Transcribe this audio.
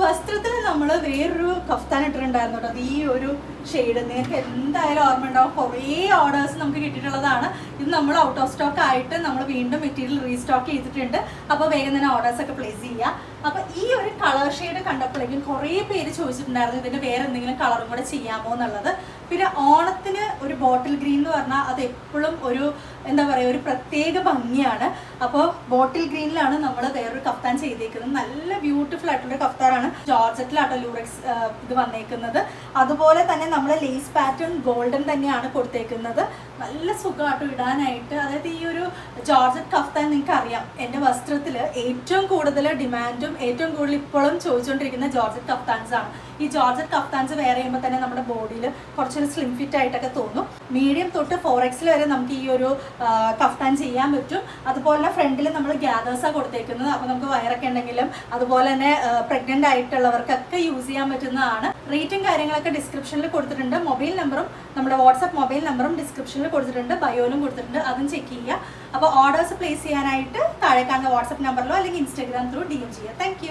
വസ്ത്രത്തിൽ നമ്മൾ വേറൊരു കഫ്താൻ ഇട്ടിട്ടുണ്ടായിരുന്നു കേട്ടോ. അത് ഈ ഒരു ഷെയ്ഡ് നിങ്ങൾക്ക് എന്തായാലും ഓർമ്മ ഉണ്ടാവും. കുറേ ഓർഡേഴ്സ് നമുക്ക് കിട്ടിയിട്ടുള്ളതാണ്. ഇത് നമ്മൾ ഔട്ട് ഓഫ് സ്റ്റോക്ക് ആയിട്ട് നമ്മൾ വീണ്ടും മെറ്റീരിയൽ റീസ്റ്റോക്ക് ചെയ്തിട്ടുണ്ട്. അപ്പോൾ വേഗം തന്നെ ഓർഡേഴ്സൊക്കെ പ്ലേസ് ചെയ്യുക. അപ്പോൾ ഈ ഒരു കളർ ഷെയ്ഡ് കണ്ടപ്പോഴേക്കും കുറേ പേര് ചോദിച്ചിട്ടുണ്ടായിരുന്നു ഇതിൻ്റെ വേറെ എന്തെങ്കിലും കളറും കൂടെ ചെയ്യാമോ എന്നുള്ളത്. പിന്നെ ഓണത്തിന് ഒരു ബോട്ടിൽ ഗ്രീൻ എന്ന് പറഞ്ഞാൽ അത് എപ്പോഴും ഒരു എന്താ പറയുക ഒരു പ്രത്യേക ഭംഗിയാണ്. അപ്പോൾ ബോട്ടിൽ ഗ്രീനിലാണ് നമ്മൾ വേറൊരു കഫ്താൻ ചെയ്തേക്കുന്നത്. നല്ല ബ്യൂട്ടിഫുൾ ആയിട്ടുള്ള കഫ്താനാണ്. ജോർജറ്റിലാട്ടോ ലൂറക്സ് ഇത് വന്നേക്കുന്നത്. അതുപോലെ തന്നെ നമ്മൾ ലേസ് പാറ്റേൺ ഗോൾഡൻ തന്നെയാണ് കൊടുത്തേക്കുന്നത്. നല്ല സുഖമായിട്ട് ഇടാനായിട്ട്. അതായത് ഈ ഒരു ജോർജറ്റ് കഫ്താൻ നിങ്ങൾക്ക് അറിയാം, എൻ്റെ വസ്ത്രത്തിൽ ഏറ്റവും കൂടുതൽ ഡിമാൻഡും ഏറ്റവും കൂടുതൽ ഇപ്പോഴും ചോദിച്ചുകൊണ്ടിരിക്കുന്ന ജോർജറ്റ് കഫ്താൻസ് ആണ്. ഈ ജോർജറ്റ് കഫ്താൻസ് വെയർ ചെയ്യുമ്പോൾ തന്നെ നമ്മുടെ ബോഡിയിൽ കുറച്ചൊരു സ്ലിം ഫിറ്റ് ആയിട്ടൊക്കെ തോന്നും. മീഡിയം തൊട്ട് 4XL വരെ നമുക്ക് ഈ ഒരു കഫ്താൻ ചെയ്യാൻ പറ്റും. അതുപോലെ തന്നെ ഫ്രണ്ടിൽ നമ്മൾ ഗ്യാദേഴ്സാണ് കൊടുത്തേക്കുന്നത്. അപ്പോൾ നമുക്ക് വയറൊക്കെ ഉണ്ടെങ്കിലും അതുപോലെ തന്നെ പ്രഗ്നൻ്റ് ആയിട്ടുള്ളവർക്കൊക്കെ യൂസ് ചെയ്യാൻ പറ്റുന്നതാണ്. റേറ്റും കാര്യങ്ങളൊക്കെ ഡിസ്ക്രിപ്ഷനിൽ കൊടുത്തിട്ടുണ്ട്. മൊബൈൽ നമ്പറും നമ്മുടെ വാട്സപ്പ് മൊബൈൽ നമ്പറും ഡിസ്ക്രിപ്ഷനിൽ കൊടുത്തിട്ടുണ്ട്, ബയോയിലും കൊടുത്തിട്ടുണ്ട്. അതും ചെക്ക് ചെയ്യുക. അപ്പോൾ ഓർഡേഴ്സ് പ്ലേസ് ചെയ്യാനായിട്ട് താഴെ കാണുന്ന വാട്സപ്പ് നമ്പറിലോ അല്ലെങ്കിൽ ഇൻസ്റ്റാഗ്രാം ത്രൂ DM ചെയ്യുക. താങ്ക്